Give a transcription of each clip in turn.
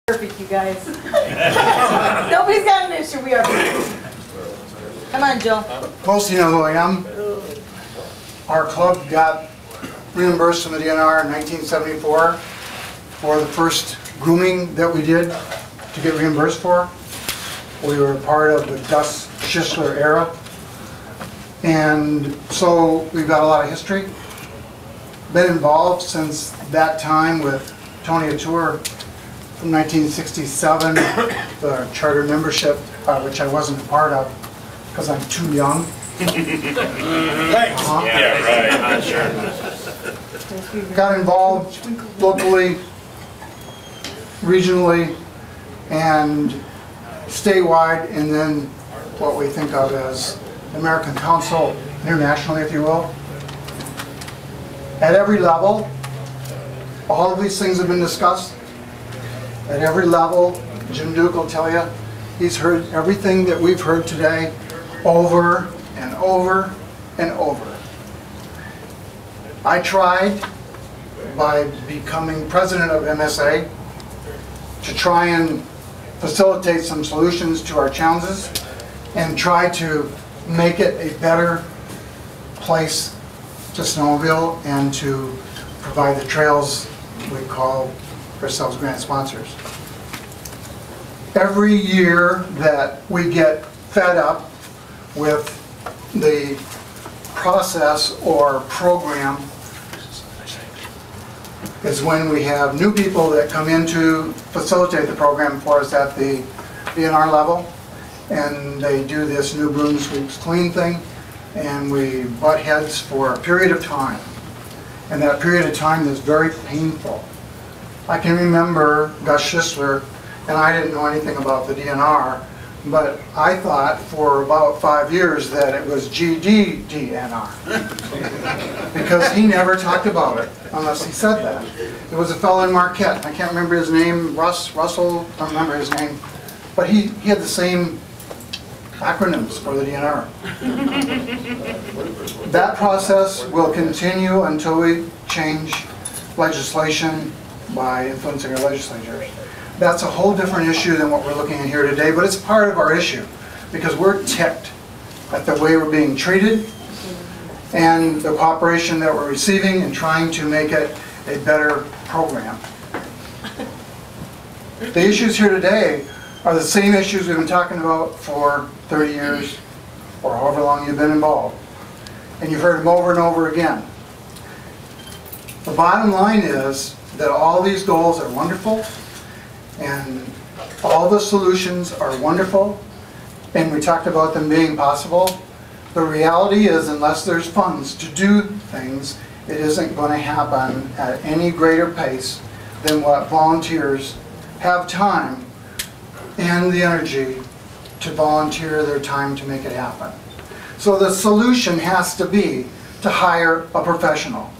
Perfect, you guys. Nobody's got an issue. We are perfect. Come on, Joe. Most of you know who I am. Our club got reimbursed from the DNR in 1974 for the first grooming that we did to get reimbursed for. We were part of the Gus Schisler era. And so we've got a lot of history. Been involved since that time with Tony Tour from 1967, the charter membership, which I wasn't a part of because I'm too young. Thanks. Yeah, right. Sure. Got involved locally, regionally, and statewide, and then what we think of as the American Council internationally, if you will. At every level, all of these things have been discussed. At every level, Jim Duke will tell you, he's heard everything that we've heard today over and over and over. I tried, by becoming president of MSA, to try and facilitate some solutions to our challenges and try to make it a better place to snowmobile and to provide the trails we call ourselves grant sponsors. Every year that we get fed up with the process or program is when we have new people that come in to facilitate the program for us at the DNR level, and they do this new broom sweeps clean thing, and we butt heads for a period of time, and that period of time is very painful. I can remember Gus Schisler, and I didn't know anything about the DNR, but I thought for about 5 years that it was GDDNR because he never talked about it unless he said that. There was a fellow in Marquette, I can't remember his name, Russell, I don't remember his name, but he had the same acronyms for the DNR. That process will continue until we change legislation by influencing our legislatures. That's a whole different issue than what we're looking at here today, but it's part of our issue because we're ticked at the way we're being treated and the cooperation that we're receiving and trying to make it a better program. The issues here today are the same issues we've been talking about for 30 years or however long you've been involved. And you've heard them over and over again. The bottom line is that all these goals are wonderful and all the solutions are wonderful, and we talked about them being possible. The reality is, unless there's funds to do things, it isn't going to happen at any greater pace than what volunteers have time and the energy to volunteer their time to make it happen. So the solution has to be to hire a professional.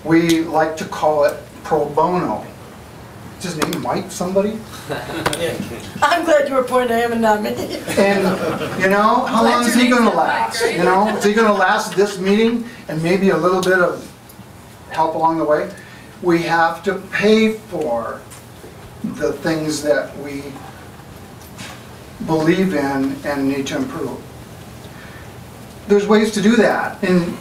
We like to call it pro bono. Is his name Mike somebody? I'm glad you were pointing at him and not me. And, you know, how long is he going to last? You know, is he going to last this meeting and maybe a little bit of help along the way? We have to pay for the things that we believe in and need to improve. There's ways to do that. And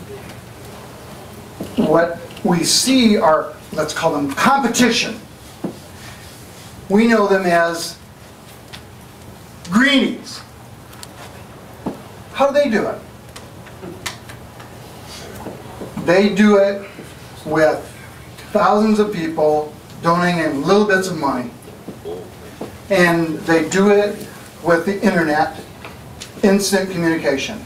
what we see are, let's call them competition. We know them as greenies. How do they do it? They do it with thousands of people donating little bits of money. And they do it with the internet, instant communication.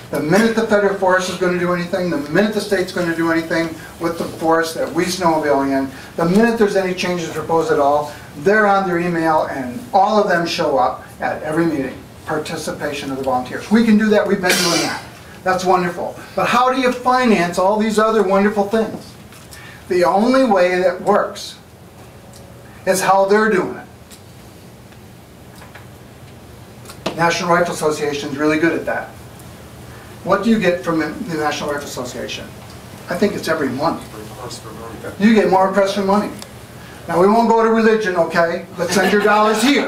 The minute the federal forest is going to do anything, the minute the state's going to do anything with the forest that we snowmobile in, the minute there's any changes proposed at all, they're on their email and all of them show up at every meeting. Participation of the volunteers. We can do that, we've been doing that. That's wonderful. But how do you finance all these other wonderful things? The only way that works is how they're doing it. National Rifle Association is really good at that. What do you get from the National Rifle Association? I think it's every month. You get more requests for money. Now, we won't go to religion, okay? Let's send your dollars here.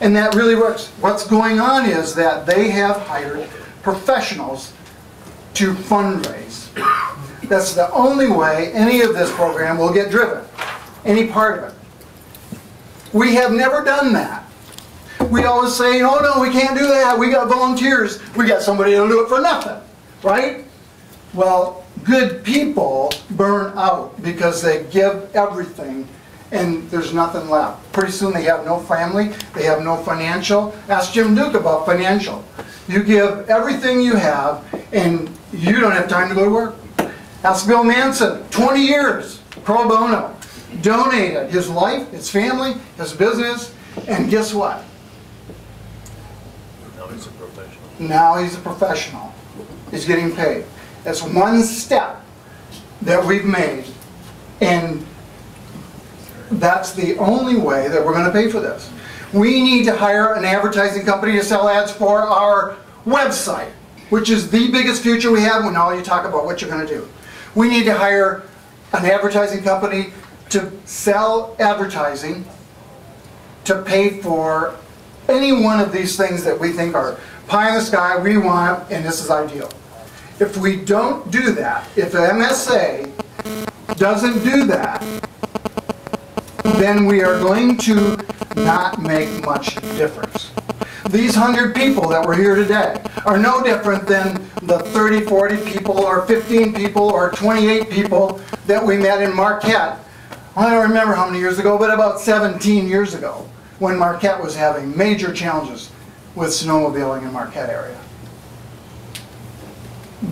And that really works. What's going on is that they have hired professionals to fundraise. That's the only way any of this program will get driven, any part of it. We have never done that. We always say, oh no, we can't do that. We got volunteers. We got somebody to do it for nothing, right? Well, good people burn out because they give everything and there's nothing left. Pretty soon they have no family, they have no financial. Ask Jim Duke about financial. You give everything you have and you don't have time to go to work. Ask Bill Manson, 20 years, pro bono. Donated his life, his family, his business, and guess what? Now he's a professional. Now he's a professional. He's getting paid. That's one step that we've made, and that's the only way that we're going to pay for this. We need to hire an advertising company to sell ads for our website, which is the biggest future we have when all you talk about what you're going to do. We need to hire an advertising company to sell advertising to pay for any one of these things that we think are pie in the sky, we want, and this is ideal. If we don't do that, if the MSA doesn't do that, then we are going to not make much difference. These 100 people that were here today are no different than the 30, 40 people or 15 people or 28 people that we met in Marquette. I don't remember how many years ago, but about 17 years ago, when Marquette was having major challenges with snowmobiling in Marquette area.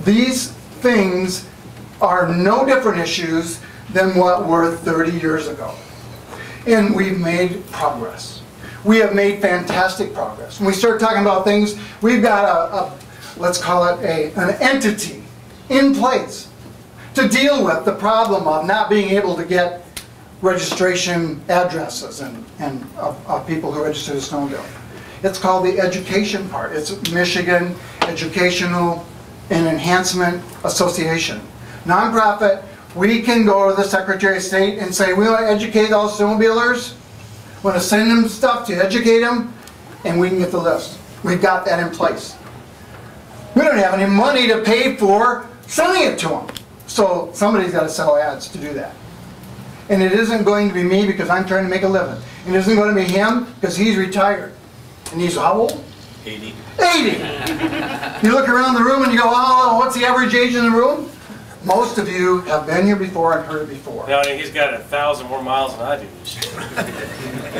These things are no different issues than what were 30 years ago. And we've made progress. We have made fantastic progress. When we start talking about things, we've got let's call it an entity in place to deal with the problem of not being able to get registration addresses and of people who register to snowmobile. It's called the education part. It's Michigan Educational and Enhancement Association. Nonprofit. We can go to the Secretary of State and say, we want to educate all snowmobilers. We want to send them stuff to educate them, and we can get the list. We've got that in place. We don't have any money to pay for sending it to them. So somebody's got to sell ads to do that. And it isn't going to be me because I'm trying to make a living. And it isn't going to be him because he's retired. And he's how old? 80. 80! You look around the room and you go, oh, what's the average age in the room? Most of you have been here before and heard it before. No, he's got 1,000 more miles than I do.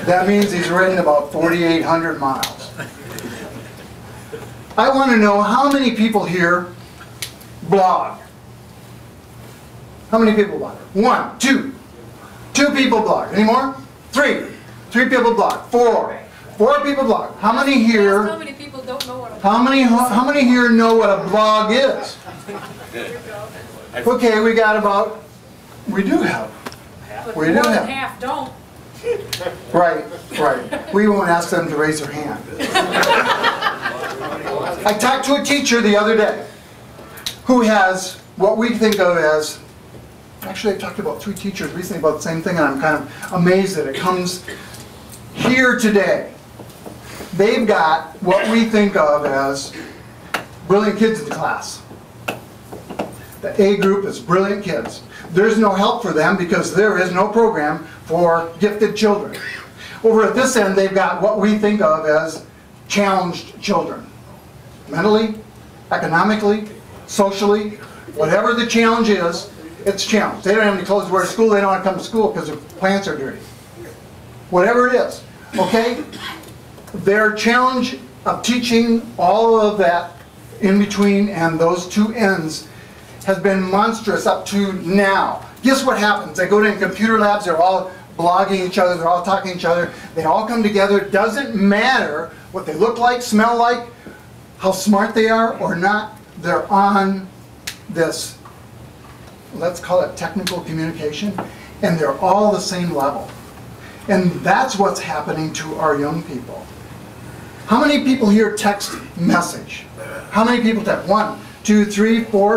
That means he's ridden about 4,800 miles. I want to know how many people here blog. How many people blog? 1, 2. 2 people blog. Any more? 3. 3 people blog. 4. 4 people blog. How many here? How many people don't know what a How many here know what a blog is? Okay, we got about. We do have. but We do more than have. half don't. Right, right. We won't ask them to raise their hand. I talked to a teacher the other day who has what we think of as, actually I talked to about 3 teachers recently about the same thing, and I'm kind of amazed that it comes here today. They've got what we think of as brilliant kids in the class. The A group is brilliant kids. There's no help for them because there is no program for gifted children. Over at this end, they've got what we think of as challenged children. Mentally, economically, socially, whatever the challenge is, it's challenged. They don't have any clothes to wear to school, they don't want to come to school because their pants are dirty. Whatever it is, okay? Their challenge of teaching all of that in between and those 2 ends has been monstrous up to now. Guess what happens? They go to computer labs, they're all blogging each other, they're all talking to each other, they all come together. It doesn't matter what they look like, smell like, how smart they are or not, they're on this, let's call it technical communication, and they're all the same level. And that's what's happening to our young people. How many people here text message? How many people text? 1, 2, 3, 4,